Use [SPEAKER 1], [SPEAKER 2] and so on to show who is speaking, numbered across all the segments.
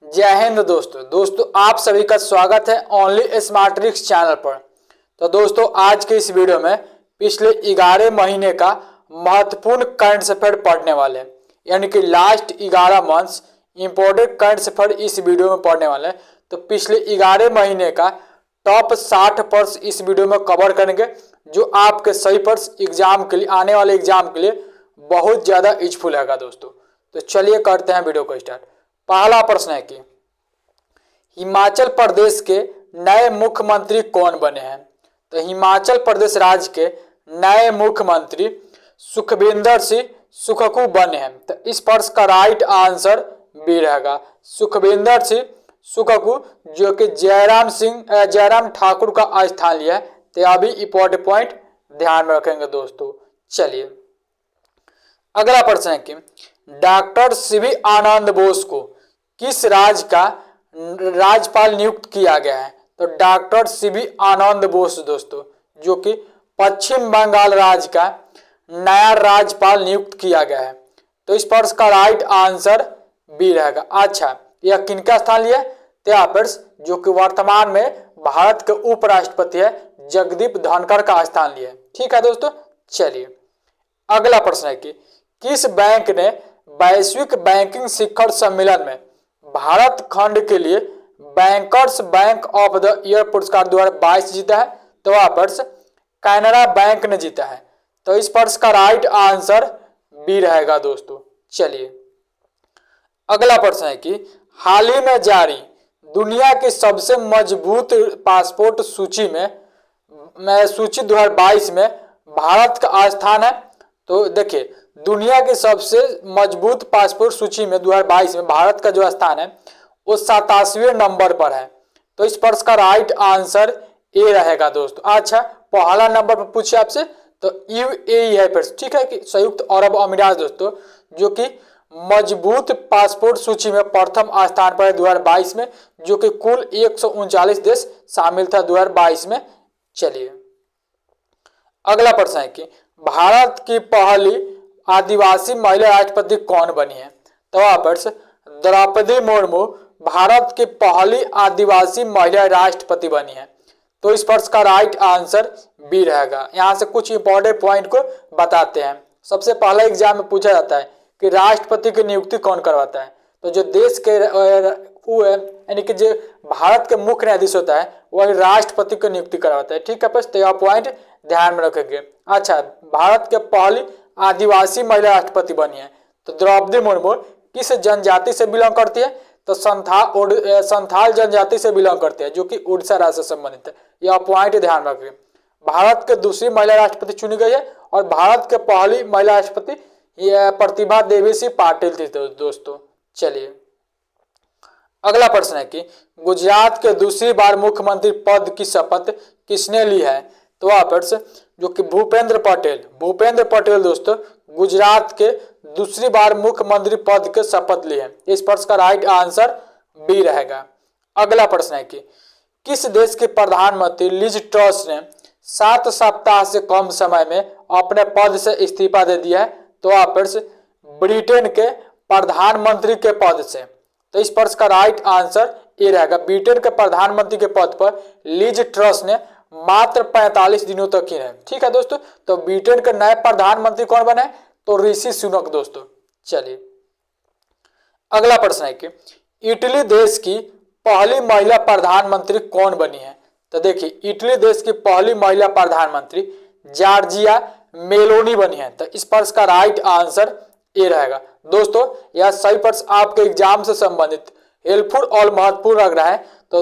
[SPEAKER 1] जय हिंद दोस्तों आप सभी का स्वागत है ओनली स्मार्ट ट्रिक्स चैनल पर। तो दोस्तों आज के इस वीडियो में पिछले 11 महीने का महत्वपूर्ण करंट अफेयर पढ़ने वाले हैं, यानी कि last 11 months important current affair इस वीडियो में पढ़ने वाले हैं। तो पिछले 11 महीने का टॉप 60 पर्स इस वीडियो में कवर करेंगे, जो आपके सही पर्स एग्जाम के लिए, आने वाले एग्जाम के लिए बहुत ज़्यादा यूजफुल है दोस्तों। तो चलिए करते हैं वीडियो को स्टार्ट। पहला प्रश्न है कि हिमाचल प्रदेश के नए मुख्यमंत्री कौन बने हैं। तो हिमाचल प्रदेश राज्य के नए मुख्यमंत्री सुखविंदर सिंह सुखकू बने हैं। तो इस प्रश्न का राइट आंसर बी रहेगा, सुखविंदर सिंह सुखकू, जो कि जयराम ठाकुर का स्थान लिया है। तो अभी इंपॉर्टेंट पॉइंट ध्यान में रखेंगे दोस्तों। चलिए अगला प्रश्न है कि डॉक्टर सीवी आनंद बोस को किस राज्य का राज्यपाल नियुक्त किया गया है। तो डॉक्टर सीवी आनंद बोस दोस्तों, जो कि पश्चिम बंगाल राज्य का नया राज्यपाल नियुक्त किया गया है। तो इस प्रश्न का राइट आंसर बी रहेगा। अच्छा, यह किनका स्थान लिया? त्यापर्स, जो कि वर्तमान में भारत के उपराष्ट्रपति है, जगदीप धनखड़ का स्थान लिया है। ठीक है दोस्तों। चलिए अगला प्रश्न है कि किस बैंक ने वैश्विक बैंकिंग शिखर सम्मेलन में भारत खंड के लिए bankers bank of the year पुरस्कार 2022 जीता है। तो वह पर्स कैनरा बैंक ने जीता है। तो इस पर्स का राइट आंसर बी रहेगा दोस्तों। चलिए अगला प्रश्न है कि हाल ही में जारी दुनिया की सबसे मजबूत पासपोर्ट सूची 2022 में भारत का स्थान है। तो देखिए, दुनिया की सबसे मजबूत पासपोर्ट सूची में 2022 में भारत का जो स्थान है वो 87वें नंबर पर है। तो इस प्रश्न का राइट आंसर ए रहेगा दोस्तों। अच्छा, पहला नंबर पर पूछे आपसे तो यूएई है फिर, ठीक है, कि संयुक्त अरब अमीरात दोस्तों, जो कि मजबूत पासपोर्ट सूची में प्रथम स्थान पर है 2022 में, जो कि कुल 139 देश शामिल था 2022 में। चलिए अगला प्रश्न है कि भारत की पहली आदिवासी महिला राष्ट्रपति कौन बनी है। तो वह वर्ष द्रौपदी मुर्मू भारत की पहली आदिवासी महिला राष्ट्रपति बनी है। तो इस प्रश्न का राइट आंसर बी रहेगा। यहाँ से कुछ इंपॉर्टेंट पॉइंट को बताते हैं। सबसे पहला एग्जाम में पूछा जाता है कि राष्ट्रपति की नियुक्ति कौन करवाता है। तो जो देश के यानी कि जो भारत के मुख्य न्यायाधीश होता है वही राष्ट्रपति की नियुक्ति करवाता है। ठीक है, बस तो यह पॉइंट ध्यान में रखेंगे। अच्छा, भारत के पहली आदिवासी महिला राष्ट्रपति बनी है। तो द्रौपदी मुर्मू किस जनजाति से बिलोंग करती है। तो संथाल जनजाति से बिलोंग करती है, जो कि उड़ीसा राज्य से संबंधित है। यह पॉइंट ध्यान रखें। भारत के दूसरी महिला राष्ट्रपति चुनी गई है और भारत के पहली महिला राष्ट्रपति प्रतिभा देवी सिंह पाटिल थी दोस्तों। चलिए अगला प्रश्न है कि गुजरात के दूसरी बार मुख्यमंत्री पद की शपथ किसने ली है। तो वह प्रश्न जो कि भूपेंद्र पटेल दोस्तों गुजरात के दूसरी बार मुख्यमंत्री पद के शपथ ली है। इस प्रश्न का राइट आंसर बी रहेगा। अगला प्रश्न है कि किस देश के प्रधानमंत्री लिज ट्रस ने 7 सप्ताह से कम समय में अपने पद से इस्तीफा दे दिया है। तो वह प्रश्न ब्रिटेन के प्रधानमंत्री के पद से। तो इस प्रश्न का राइट आंसर ए रहेगा। ब्रिटेन के प्रधानमंत्री के पद पर लिज ट्रस ने मात्र 45 दिनों तक ही है। ठीक है दोस्तों। तो ब्रिटेन के नए प्रधानमंत्री कौन बने? तो ऋषि सुनक दोस्तों। चलिए अगला प्रश्न है कि इटली देश की पहली महिला प्रधानमंत्री कौन बनी है। तो देखिए, इटली देश की पहली महिला प्रधानमंत्री जॉर्जिया मेलोनी बनी है। तो इस प्रश्न का राइट आंसर ए रहेगा दोस्तों। यह सही प्रश्न आपके एग्जाम से संबंधित हेल्पफुल और महत्वपूर्ण लग रहा है तो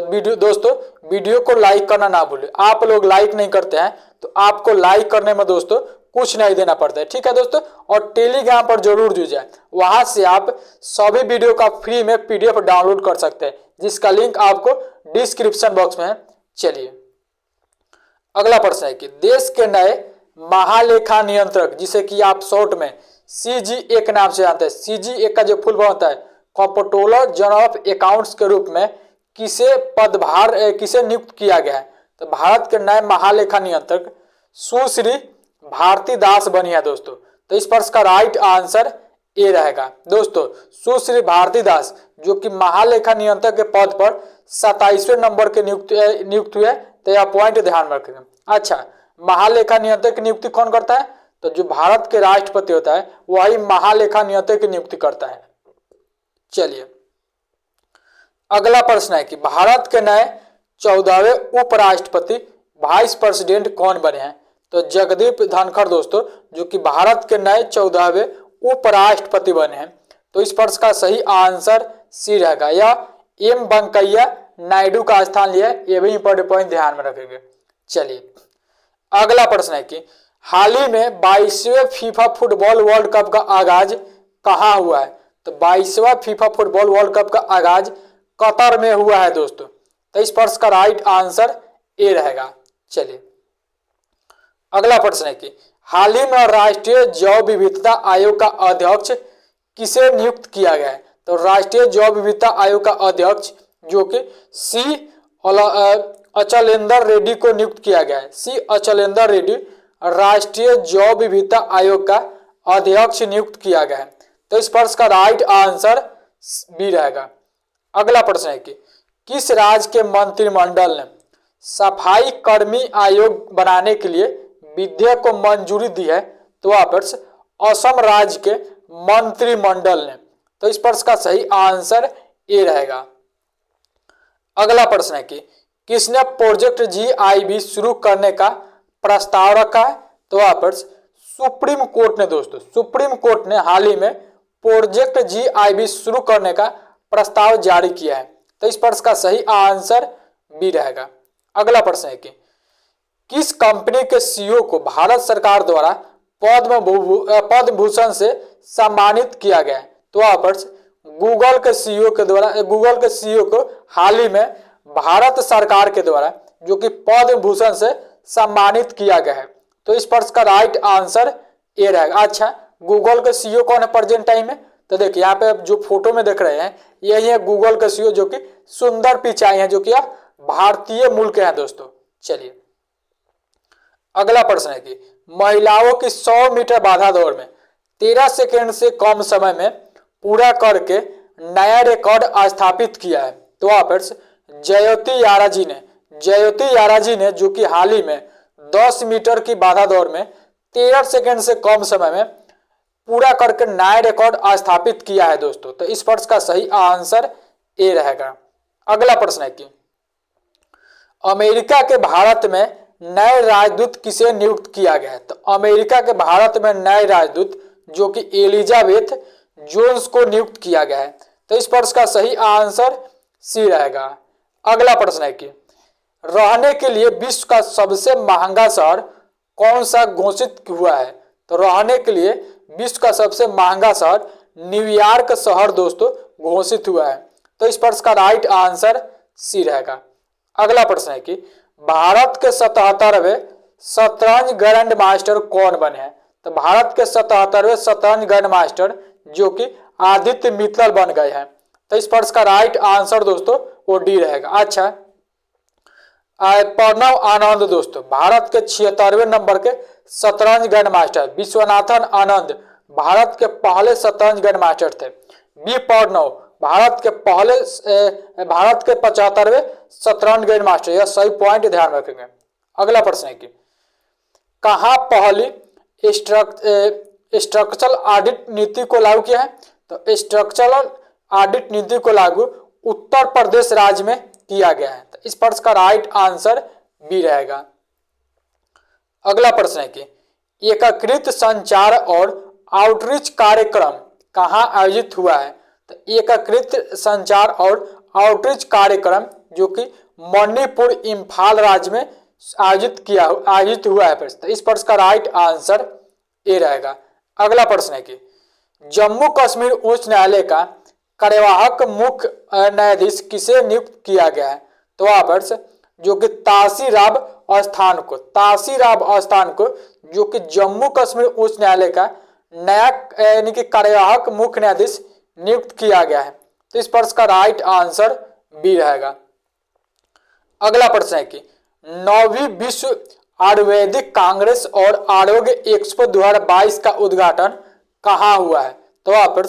[SPEAKER 1] वीडियो को लाइक करना ना भूलें। आप लोग लाइक नहीं करते हैं तो आपको लाइक करने में दोस्तों कुछ नहीं देना पड़ता है। ठीक है दोस्तों। और टेलीग्राम पर जरूर जुड़ जाए, वहां से आप सभी वीडियो का फ्री में पीडीएफ डाउनलोड कर सकते हैं, जिसका लिंक आपको डिस्क्रिप्शन बॉक्स में है। चलिए अगला प्रश्न है कि देश के नए महालेखा नियंत्रक, जिसे कि आप शॉर्ट में CGA के नाम से जानते हैं, CGA का जो फुल फॉर्म होता है कंट्रोलर जनरल ऑफ अकाउंट्स के रूप में किसे नियुक्त किया गया है। तो भारत के नए महालेखा नियंत्रक सुश्री भारती दास बनी है दोस्तों। तो इस प्रश्न का राइट आंसर ए रहेगा दोस्तों। सुश्री भारती दास जो कि महालेखा नियंत्रक के पद पर 27वें नंबर के नियुक्त हुए, तो यह पॉइंट ध्यान में रखेंगे। अच्छा, महालेखा नियंत्रक की नियुक्ति कौन करता है? तो जो भारत के राष्ट्रपति होता है वही महालेखा नियंत्रक की नियुक्ति करता है। चलिए अगला प्रश्न है कि भारत के नए 14वें उपराष्ट्रपति वाइस प्रेसिडेंट कौन बने हैं? तो जगदीप धनखड़ दोस्तों जो कि भारत के नए 14वें उपराष्ट्रपति बने हैं। तो इस प्रश्न का सही आंसर सी रहेगा, या एम वेंकैया नायडू का स्थान लिया है। ये भी इंपॉर्टेंट पॉइंट ध्यान में रखेंगे। चलिए अगला प्रश्न है कि हाल ही में 22वें फीफा फुटबॉल वर्ल्ड कप का आगाज कहाँ हुआ है? तो 22वां फीफा फुटबॉल वर्ल्ड कप का आगाज कतर में हुआ है दोस्तों। तो इस प्रश्न का राइट आंसर ए रहेगा। चलिए अगला प्रश्न है कि हाल ही में राष्ट्रीय जैव विविधता आयोग का अध्यक्ष किसे नियुक्त किया गया है? तो राष्ट्रीय जैव विविधता आयोग का अध्यक्ष जो कि सी अचलेंदर रेड्डी को नियुक्त किया गया है। सी अचलेंदर रेड्डी राष्ट्रीय जैव विविधता आयोग का अध्यक्ष नियुक्त किया गया है। तो इस प्रश्न का राइट आंसर बी रहेगा। अगला प्रश्न है कि किस राज्य के मंत्रिमंडल ने सफाई कर्मी आयोग बनाने के लिए विधेयक को मंजूरी दी है? तो वह प्रश्न असम राज्य के मंत्रिमंडल ने। तो इस प्रश्न का सही आंसर ए रहेगा। अगला प्रश्न है कि किसने प्रोजेक्ट GIB शुरू करने का प्रस्ताव रखा है? तो वह प्रश्न सुप्रीम कोर्ट ने दोस्तों। सुप्रीम कोर्ट ने हाल ही में प्रोजेक्ट GIB शुरू करने का प्रस्ताव जारी किया है। तो इस प्रश्न का सही आंसर बी रहेगा। अगला प्रश्न है कि किस कंपनी के CEO को भारत सरकार द्वारा पद्म भूषण से सम्मानित किया गया है? तो वह प्रश्न गूगल के CEO को हाल ही में भारत सरकार के द्वारा जो कि पद्म भूषण से सम्मानित किया गया है। तो इस प्रश्न का राइट आंसर ए रहेगा। अच्छा, गूगल के CEO कौन है प्रेजेंट टाइम में? तो देखिए यहाँ पे आप जो फोटो में देख रहे हैं यही है गूगल के CEO जो कि सुंदर पिचाई है, जो कि भारतीय मूल के हैं दोस्तों। चलिए अगला प्रश्न है कि महिलाओं की 100 मीटर बाधा दौड़ में 13 सेकेंड से कम समय में पूरा करके नया रिकॉर्ड स्थापित किया है। तो वह प्रश्न जयोति यारा जी ने जो कि हाल ही में 10 मीटर की बाधा दौड़ में 13 सेकेंड से कम समय में पूरा करके नया रिकॉर्ड स्थापित किया है दोस्तों। तो इस प्रश्न का सही आंसर ए रहेगा। अगला प्रश्न है कि अमेरिका के भारत में नए राजदूत किसे नियुक्त किया गया है? तो अमेरिका के भारत में नए राजदूत जो कि एलिजाबेथ जोन्स को नियुक्त किया गया है। तो इस प्रश्न का सही आंसर सी रहेगा। अगला प्रश्न है कि रहने के लिए विश्व का सबसे महंगा शहर कौन सा घोषित हुआ है? तो रहने के लिए विश्व का सबसे महंगा शहर न्यूयॉर्क शहर दोस्तों घोषित हुआ है। तो इस प्रश्न का राइट आंसर सी रहेगा। अगला प्रश्न है कि भारत के 77वें शतरंज ग्रैंड मास्टर कौन बने हैं? तो भारत के 77वें शतरंज ग्रैंड मास्टर जो कि आदित्य मित्तल बन गए हैं। तो इस प्रश्न का राइट आंसर दोस्तों वो डी रहेगा। अच्छा, प्रणव आनंद दोस्तों भारत के 76वें नंबर के शतरंज ग्रैंड मास्टर। विश्वनाथन आनंद भारत के पहले शतरंज ग्रैंड मास्टर थे। बी प्रणव भारत के 75वें शतरंज ग्रैंड मास्टर। यह सही पॉइंट ध्यान रखेंगे। अगला प्रश्न है कि कहाँ पहली स्ट्रक्चरल ऑडिट नीति को लागू किया है? तो स्ट्रक्चरल ऑडिट नीति को लागू उत्तर प्रदेश राज्य में किया गया है। तो इस प्रश्न का राइट आंसर बी रहेगा। अगला प्रश्न है कि एकीकृत संचार और आउटरीच कार्यक्रम कहाँ आयोजित हुआ है? तो एकीकृत संचार और आउटरीच कार्यक्रम जो कि मणिपुर इम्फाल राज्य में आयोजित हुआ है। तो इस प्रश्न का राइट आंसर ए रहेगा। अगला प्रश्न है कि जम्मू कश्मीर उच्च न्यायालय का कार्यवाहक मुख्य न्यायाधीश किसे नियुक्त किया गया है? तो वह प्रश्न जो कि तासीराब अस्थान को जो कि जम्मू कश्मीर उच्च न्यायालय का नया यानी कि कार्यवाहक मुख्य न्यायाधीश नियुक्त किया गया है। तो इस प्रश्न का राइट आंसर बी रहेगा। अगला प्रश्न है कि 9वीं विश्व आयुर्वेदिक कांग्रेस और आरोग्य एक्सपो 2022 का उद्घाटन कहाँ हुआ है? तो वहां पर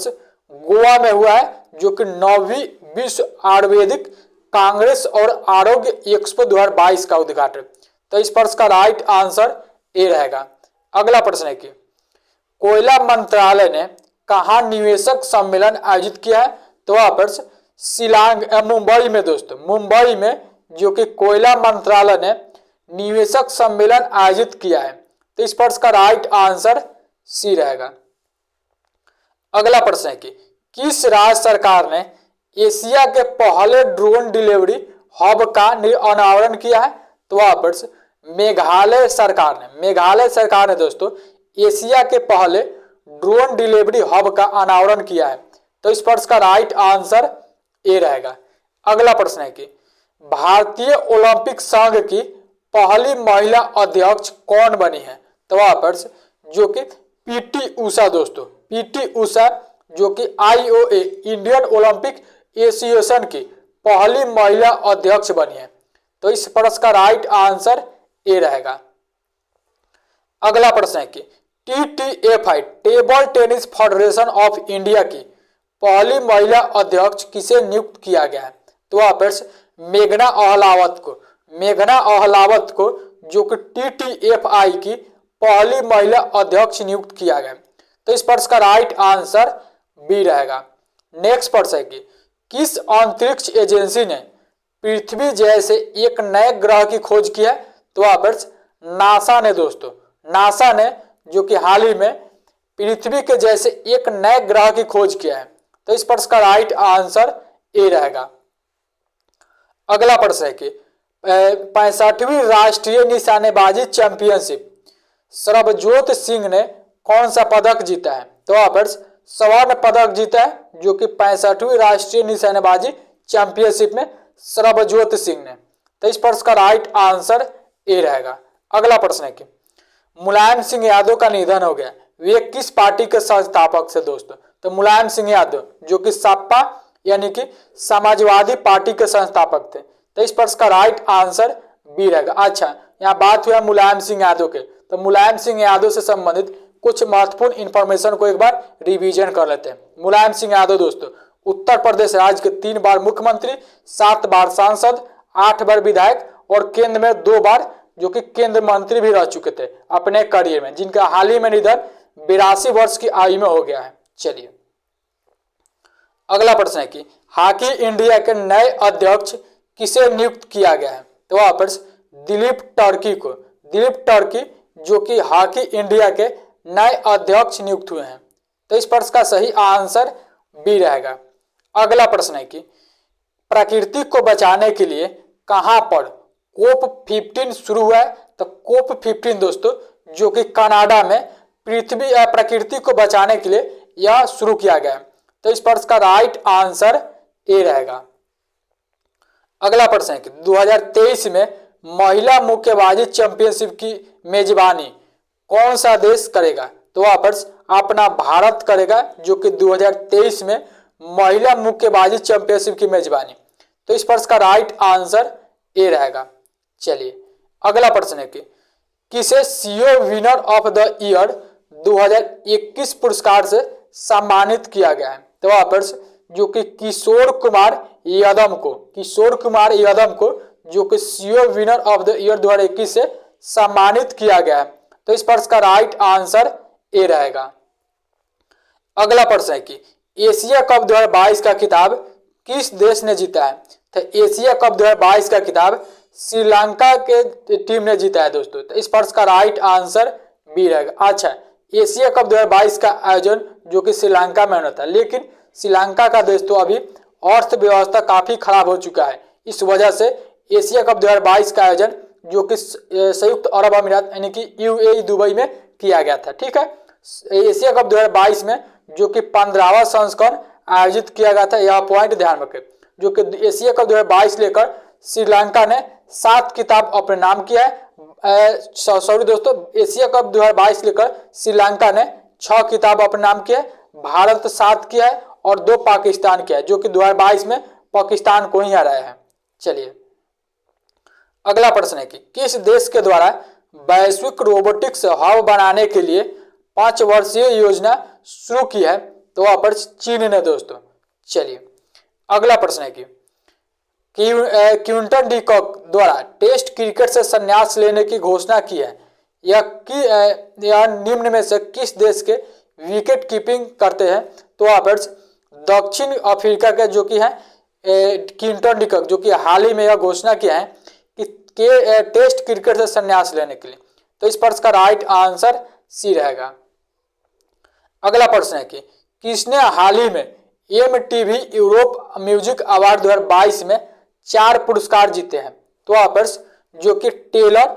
[SPEAKER 1] गोवा में हुआ है, जो कि 9वीं विश्व आयुर्वेदिक कांग्रेस और आरोग्य एक्सपो 2022 का उद्घाटन। तो इस प्रश्न का राइट आंसर ए रहेगा। अगला प्रश्न है कि कोयला मंत्रालय ने कहा निवेशक सम्मेलन आयोजित किया है? तो वहां पर शिलांग मुंबई में दोस्तों, मुंबई में जो कि कोयला मंत्रालय ने निवेशक सम्मेलन आयोजित किया है। तो इस प्रश्न का राइट आंसर सी रहेगा। अगला प्रश्न है कि किस राज्य सरकार ने एशिया के पहले ड्रोन डिलीवरी हब का अनावरण किया है? तो वहां पर मेघालय सरकार ने दोस्तों एशिया के पहले ड्रोन डिलीवरी हब का अनावरण किया है। तो इस प्रश्न का राइट आंसर ए रहेगा। अगला प्रश्न है कि भारतीय ओलंपिक संघ की पहली महिला अध्यक्ष कौन बनी है? तो वहां पर जो कि पीटी उषा दोस्तों, पीटी उषा जो कि IOA इंडियन ओलंपिक एसोसिएशन की पहली महिला अध्यक्ष बनी है। तो इस प्रश्न का राइट आंसर ए रहेगा। अगला प्रश्न है कि TTFI table tennis federation of India की पहली महिला अध्यक्ष किसे नियुक्त किया गया है? तो वहां पर मेघना अहलावत को जो कि TTFI की पहली महिला अध्यक्ष नियुक्त किया गया। तो इस प्रश्न का राइट आंसर बी रहेगा। नेक्स्ट प्रश्न है कि किस अंतरिक्ष एजेंसी ने पृथ्वी जैसे एक नए ग्रह की खोज की है? तो वहां पर नासा ने दोस्तों, नासा ने जो कि हाल ही में पृथ्वी के जैसे एक नए ग्रह की खोज किया है। तो इस प्रश्न का राइट आंसर ए रहेगा। अगला प्रश्न है कि 65वीं राष्ट्रीय निशानेबाजी चैंपियनशिप सरबजोत सिंह ने कौन सा पदक जीता है? तो वहां पर स्वर्ण पदक जीता है, जो कि 65वीं राष्ट्रीय निशानेबाजी चैंपियनशिप में सरबजोत सिंह ने। तो इस प्रश्न का राइट आंसर ए रहेगा। अगला प्रश्न है कि मुलायम सिंह यादव का निधन हो गया, वे किस पार्टी के संस्थापक थे दोस्तों? तो मुलायम सिंह यादव जो कि सपा यानी कि समाजवादी पार्टी के संस्थापक थे। तो इस प्रश्न का राइट आंसर बी रहेगा। अच्छा, यहाँ बात हुआ मुलायम सिंह यादव के, तो मुलायम सिंह यादव से संबंधित कुछ महत्वपूर्ण इंफॉर्मेशन को एक बार रिवीजन कर लेते हैं। मुलायम सिंह यादव दोस्तों उत्तर प्रदेश राज्य के 3 बार मुख्यमंत्री, 7 बार सांसद, 8 बार विधायक और केंद्र में 2 बार जो कि केंद्र मंत्री भी रह चुके थे अपने करियर में, जिनका हाल ही में निधन 82 वर्ष की आयु में हो गया है। चलिए अगला प्रश्न है कि हॉकी इंडिया के नए अध्यक्ष किसे नियुक्त किया गया है? तो वहां पर दिलीप टर्की जो कि हॉकी इंडिया के नए अध्यक्ष नियुक्त हुए हैं। तो इस प्रश्न का सही आंसर बी रहेगा। अगला प्रश्न है कि प्रकृति को बचाने के लिए कहां पर COP15 शुरू हुआ है? तो COP15 दोस्तों जो कि कनाडा में प्रकृति को बचाने के लिए यह शुरू किया गया है। तो इस प्रश्न का राइट आंसर ए रहेगा। अगला प्रश्न है कि 2023 में महिला मुक्केबाजी चैंपियनशिप की मेजबानी कौन सा देश करेगा? तो वहां पर अपना भारत करेगा, जो कि 2023 में महिला मुक्केबाजी चैंपियनशिप की मेजबानी। तो इस प्रश्न का राइट आंसर ए रहेगा। चलिए अगला प्रश्न है कि किसे CEO winner of the year 2021 पुरस्कार से सम्मानित किया गया है? तो वहां पर जो कि किशोर कुमार यादव को जो कि CEO winner of the year 2021 से सम्मानित किया गया है। तो इस प्रश्न का राइट आंसर ए रहेगा। अगला प्रश्न है कि एशिया कप 2022 का खिताब किस देश ने जीता है? तो एशिया कप 2022 का खिताब श्रीलंका के टीम ने जीता है दोस्तों। तो इस प्रश्न का राइट आंसर बी रहेगा। अच्छा, एशिया कप 2022 का आयोजन जो कि श्रीलंका में होना था, लेकिन श्रीलंका का देश तो अभी अर्थव्यवस्था काफी खराब हो चुका है। इस वजह से एशिया कप 2022 का आयोजन जो कि संयुक्त अरब अमीरात यानी कि UAE दुबई में किया गया था। ठीक है, एशिया कप 2022 में जो कि 15वां संस्करण आयोजित किया गया था, यह पॉइंट ध्यान रखें। जो कि एशिया कप 2022 लेकर श्रीलंका ने 7 खिताब अपने नाम किया है। सॉरी दोस्तों, एशिया कप 2022 लेकर श्रीलंका ने 6 खिताब अपने नाम किया है, भारत 7 किया है और 2 पाकिस्तान किया है, जो कि 2022 में पाकिस्तान को ही हराया है। चलिए अगला प्रश्न है कि किस देश के द्वारा वैश्विक रोबोटिक्स हब बनाने के लिए 5 वर्षीय योजना शुरू की है? तो वहां पर चीन ने दोस्तों। चलिए अगला प्रश्न है कि क्विंटन डी कॉक द्वारा टेस्ट क्रिकेट से संन्यास लेने की घोषणा की है यह निम्न में से किस देश के विकेट कीपिंग करते हैं? तो वहां पर दक्षिण अफ्रीका के जो कि है क्विंटन डी कॉक, जो कि हाल ही में यह घोषणा किया है कि टेस्ट क्रिकेट से संन्यास लेने के लिए। तो इस प्रश्न का राइट आंसर सी रहेगा। अगला प्रश्न है कि किसने हाल ही में MTV यूरोप म्यूजिक अवार्ड 2022 में 4 पुरस्कार जीते हैं? तो वहां पर जो कि टेलर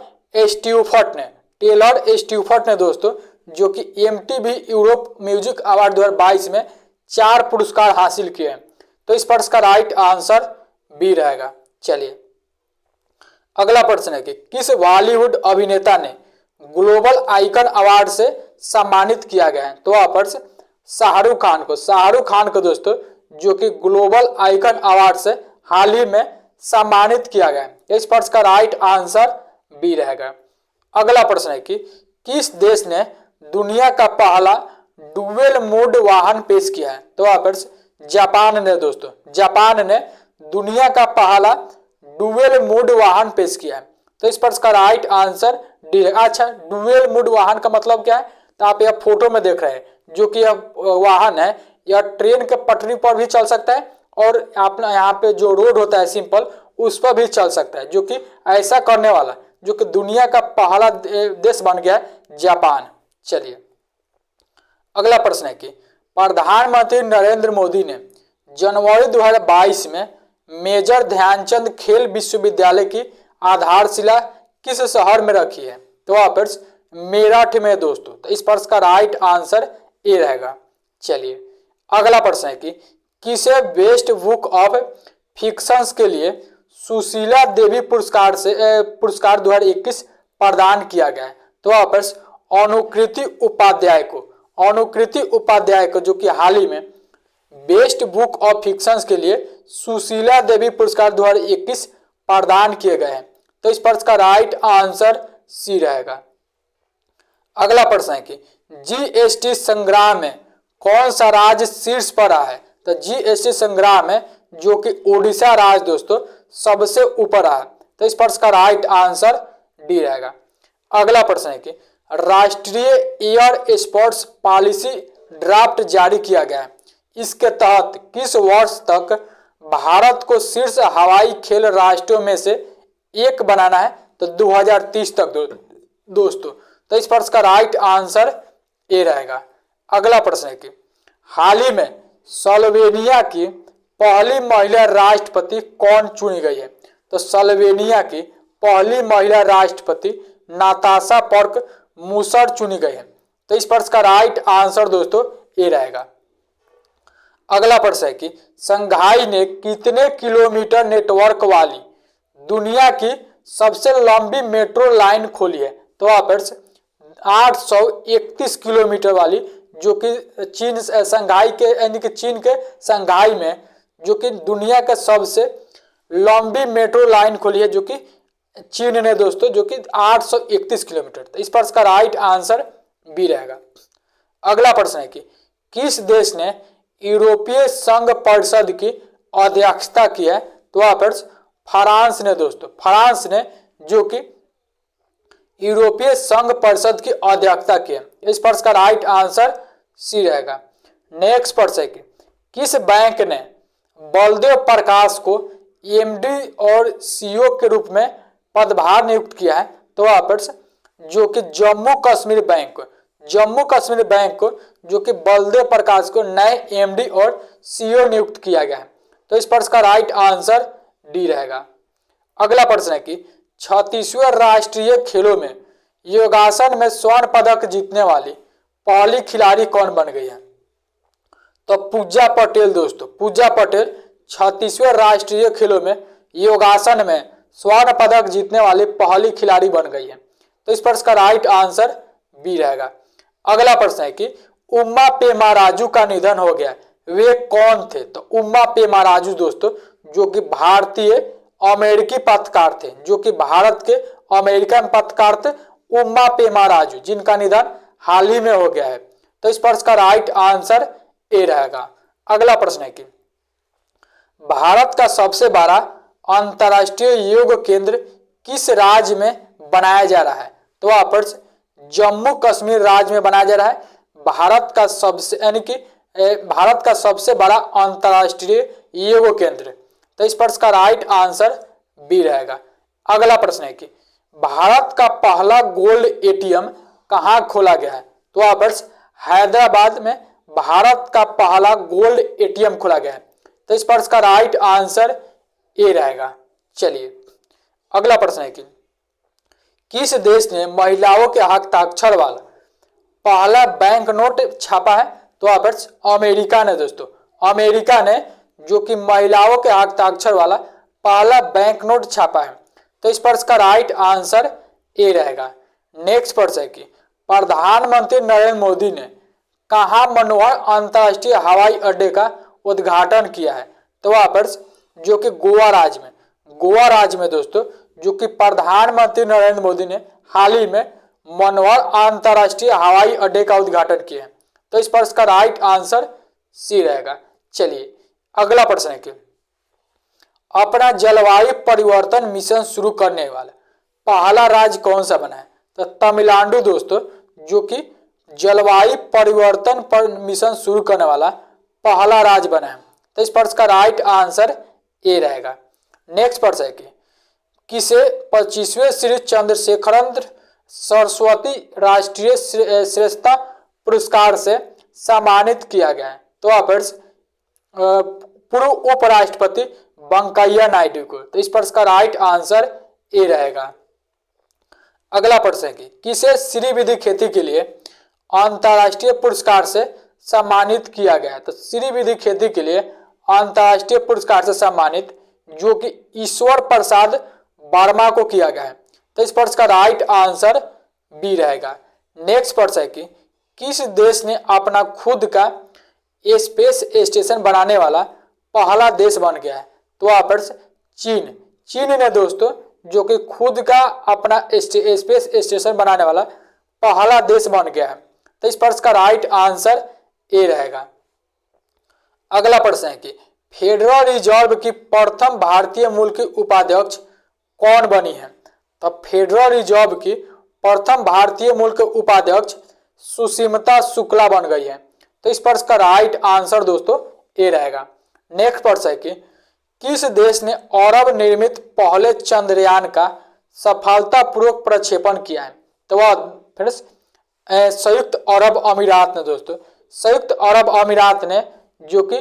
[SPEAKER 1] स्टीफर्ट ने दोस्तों जो कि MTV यूरोप म्यूजिक अवार्ड 2022 में 4 पुरस्कार हासिल किए हैं। तो इस प्रश्न का राइट आंसर बी रहेगा। चलिए अगला प्रश्न है कि किस बॉलीवुड अभिनेता ने ग्लोबल आइकन अवार्ड से सम्मानित किया गया है? तो वहां पर शाहरुख खान को दोस्तों जो कि ग्लोबल आइकन अवार्ड से हाल ही में सम्मानित किया गया है। इस प्रश्न का राइट आंसर बी रहेगा। अगला प्रश्न है कि किस देश ने दुनिया का पहला डुअल मोड वाहन पेश किया है? तो वहां पर जापान ने दोस्तों, जापान ने दुनिया का पहला डुअल मोड वाहन पेश किया है। तो इस प्रश्न का राइट आंसर डी है। अच्छा, डुअल मोड वाहन का मतलब क्या है? तो आप यह फोटो में देख रहे हैं जो कि यह वाहन है यह ट्रेन के पटरी पर भी चल सकता है और अपना यहाँ पे जो रोड होता है सिंपल उस पर भी चल सकता है, जो कि ऐसा करने वाला जो कि दुनिया का पहला देश बन गया है जापान। चलिए अगला प्रश्न है कि प्रधानमंत्री नरेंद्र मोदी ने जनवरी 2022 में मेजर ध्यानचंद खेल विश्वविद्यालय की आधारशिला किस शहर में रखी है? तो वहां पर मेरठ में दोस्तों। तो इस प्रश्न का राइट आंसर ए रहेगा। चलिए अगला प्रश्न है कि किसे बेस्ट बुक ऑफ फिक्शंस के लिए सुशीला देवी पुरस्कार 2021 प्रदान किया गया है? तो वहां पर अनुकृति उपाध्याय को जो कि हाल ही में बेस्ट बुक ऑफ फिक्शंस के लिए सुशीला देवी पुरस्कार 2021 प्रदान किए गए हैं। तो इस प्रश्न का राइट आंसर सी रहेगा। अगला प्रश्न है कि GST संग्राम में कौन सा राज्य शीर्ष पर रहा है? तो GST संग्राम में जो कि ओडिशा राज्य दोस्तों सबसे ऊपर रहा। तो इस प्रश्न का राइट आंसर डी रहेगा। अगला प्रश्न है कि राष्ट्रीय एयर स्पोर्ट्स पॉलिसी ड्राफ्ट जारी किया गया है, इसके तहत किस वर्ष तक भारत को शीर्ष हवाई खेल राष्ट्रों में से एक बनाना है? तो 2030 तक दोस्तों। तो इस प्रश्न का राइट आंसर ए रहेगा। अगला प्रश्न है कि हाल ही में स्लोवेनिया की पहली महिला राष्ट्रपति कौन चुनी गई है? तो स्लोवेनिया की पहली महिला राष्ट्रपति नाताशा पर्क मूसर चुनी गई है। तो इस प्रश्न का राइट आंसर दोस्तों ए रहेगा। अगला प्रश्न है कि संघाई ने कितने किलोमीटर नेटवर्क वाली दुनिया की सबसे लंबी मेट्रो लाइन खोली है? तो वहां पर 831 किलोमीटर वाली जो कि संघाई के यानी कि चीन के संघाई में जो कि दुनिया का सबसे लंबी मेट्रो लाइन खोली है जो कि चीन ने दोस्तों, जो कि 831 किलोमीटर। तो इस प्रश्न का राइट आंसर बी रहेगा। अगला प्रश्न है कि किस देश ने यूरोपीय संघ परिषद की अध्यक्षता की है? तो वहां पर फ्रांस ने दोस्तों, फ्रांस ने जो कि यूरोपीय संघ परिषद की अध्यक्षता की है। इस प्रश्न का राइट आंसर सी रहेगा। नेक्स्ट प्रश्न है कि किस बैंक ने बलदेव प्रकाश को MD और CEO के रूप में पदभार नियुक्त किया है? तो वहां पर जो कि जम्मू कश्मीर बैंक को जो कि बलदेव प्रकाश को नए MD और CEO नियुक्त किया गया है। तो इस प्रश्न का राइट आंसर डी रहेगा। अगला प्रश्न है कि 36वें राष्ट्रीय खेलों में योगासन में स्वर्ण पदक जीतने वाली पहली खिलाड़ी कौन बन गई है? तो पूजा पटेल दोस्तों, पूजा पटेल 36वें राष्ट्रीय खेलों में योगासन में स्वर्ण पदक जीतने वाली पहली खिलाड़ी बन गई है। तो इस प्रश्न का राइट आंसर बी रहेगा। अगला प्रश्न है कि उम्मा पेमाराजू का निधन हो गया, वे कौन थे? तो उम्मा पेमाराजू दोस्तों जो कि भारतीय अमेरिकी पत्रकार थे, जो कि भारत के अमेरिकन पत्रकार थे उम्मा पेमाराजू, जिनका निधन हाल ही में हो गया है। तो इस प्रश्न का राइट आंसर ए रहेगा। अगला प्रश्न है कि भारत का सबसे बड़ा अंतर्राष्ट्रीय योग केंद्र किस राज्य में बनाया जा रहा है? तो वहां पर जम्मू कश्मीर राज्य में बनाया जा रहा है। भारत का सबसे यानी कि भारत का सबसे बड़ा अंतर्राष्ट्रीय योग केंद्र, तो इस प्रश्न का राइट आंसर बी रहेगा। अगला प्रश्न है कि भारत का पहला गोल्ड एटीएम कहाँ खोला गया है? तो वहां पर हैदराबाद में भारत का पहला गोल्ड एटीएम खोला गया है, तो इस प्रश्न का राइट आंसर ए रहेगा। चलिए अगला प्रश्न है कि किस देश ने महिलाओं के हस्ताक्षर वाला पहला बैंक नोट छापा है? तो वहां पर अमेरिका ने दोस्तों, अमेरिका ने जो कि महिलाओं के हस्ताक्षर वाला पहला बैंक नोट छापा है, तो इस प्रश्न का राइट आंसर ए रहेगा। नेक्स्ट प्रश्न है कि प्रधानमंत्री नरेंद्र मोदी ने कहाँ मनोहर अंतर्राष्ट्रीय हवाई अड्डे का उद्घाटन किया है? तो वहां पर जो कि गोवा राज्य में दोस्तों, जो कि प्रधानमंत्री नरेंद्र मोदी ने हाल ही में मनोहर अंतर्राष्ट्रीय हवाई अड्डे का उद्घाटन किया है, तो इस प्रश्न का राइट आंसर सी रहेगा। चलिए अगला प्रश्न है कि अपना जलवायु परिवर्तन मिशन शुरू करने वाला पहला राज्य कौन सा बना है? तो तमिलनाडु दोस्तों, जो कि जलवायु परिवर्तन पर मिशन शुरू करने वाला पहला राज्य बना है, तो इस प्रश्न का राइट आंसर ए रहेगा। नेक्स्ट प्रश्न है कि किसे 25वें श्री चंद्रशेखरेंद्र सरस्वती राष्ट्रीय श्रेष्ठता पुरस्कार से सम्मानित किया गया है? तो वहां पर पूर्व उपराष्ट्रपति वेंकैया नायडू को, तो इस प्रश्न का राइट आंसर ए रहेगा। अगला प्रश्न है कि किसे श्रीविधि खेती के लिए अंतर्राष्ट्रीय पुरस्कार से सम्मानित किया गया है? तो श्रीविधि खेती के लिए अंतर्राष्ट्रीय पुरस्कार से सम्मानित जो कि ईश्वर प्रसाद वर्मा को किया गया है, तो इस प्रश्न का राइट आंसर बी रहेगा। नेक्स्ट प्रश्न है कि किस देश ने अपना खुद का स्पेस स्टेशन बनाने वाला पहला देश बन गया है? तो वहां पर चीन ने दोस्तों, जो कि खुद का अपना स्पेस स्टेशन बनाने वाला पहला देश बन गया है, तो इस प्रश्न का राइट आंसर ए रहेगा। अगला प्रश्न है कि फेडरल रिजर्व की प्रथम भारतीय मूल की उपाध्यक्ष कौन बनी है? तो फेडरल रिजर्व की प्रथम भारतीय मूल के उपाध्यक्ष सुष्मिता शुक्ला बन गई है, तो इस प्रश्न का राइट आंसर दोस्तों ए रहेगा। नेक्स्ट प्रश्न है कि किस देश ने अरब निर्मित पहले चंद्रयान का सफलतापूर्वक प्रक्षेपण किया है? तो वह फ्रेंड्स संयुक्त अरब अमीरात ने दोस्तों, संयुक्त अरब अमीरात ने जो कि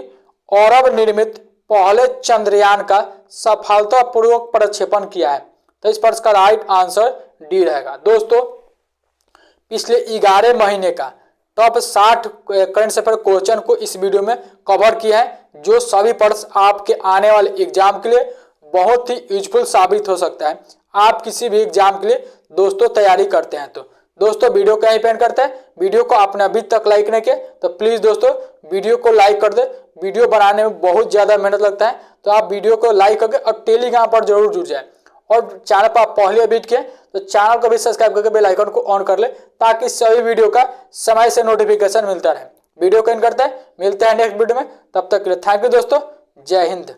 [SPEAKER 1] अरब निर्मित पहले चंद्रयान का सफलतापूर्वक प्रक्षेपण किया है, तो इस प्रश्न का राइट आंसर डी रहेगा। दोस्तों पिछले 11 महीने का टॉप 60 करंट अफेयर क्वेश्चन को इस वीडियो में कवर किया है, जो सभी प्रश्न आपके आने वाले एग्जाम के लिए बहुत ही यूजफुल साबित हो सकता है। आप किसी भी एग्जाम के लिए दोस्तों तैयारी करते हैं तो दोस्तों वीडियो को यहीं पे एंड करते हैं। वीडियो को आपने अभी तक लाइक नहीं किया तो प्लीज दोस्तों वीडियो को लाइक कर दे। वीडियो बनाने में बहुत ज्यादा मेहनत लगता है, तो आप वीडियो को लाइक करके और टेलीग्राम पर जरूर जुड़ जाए। और चैनल पर आप पहले विजिट किए तो चैनल को भी सब्सक्राइब करके बेल आइकन को ऑन कर ले, ताकि सभी वीडियो का समय से नोटिफिकेशन मिलता रहे। वीडियो को एंड करते हैं, मिलते हैं नेक्स्ट वीडियो में, तब तक के लिए थैंक यू दोस्तों, जय हिंद।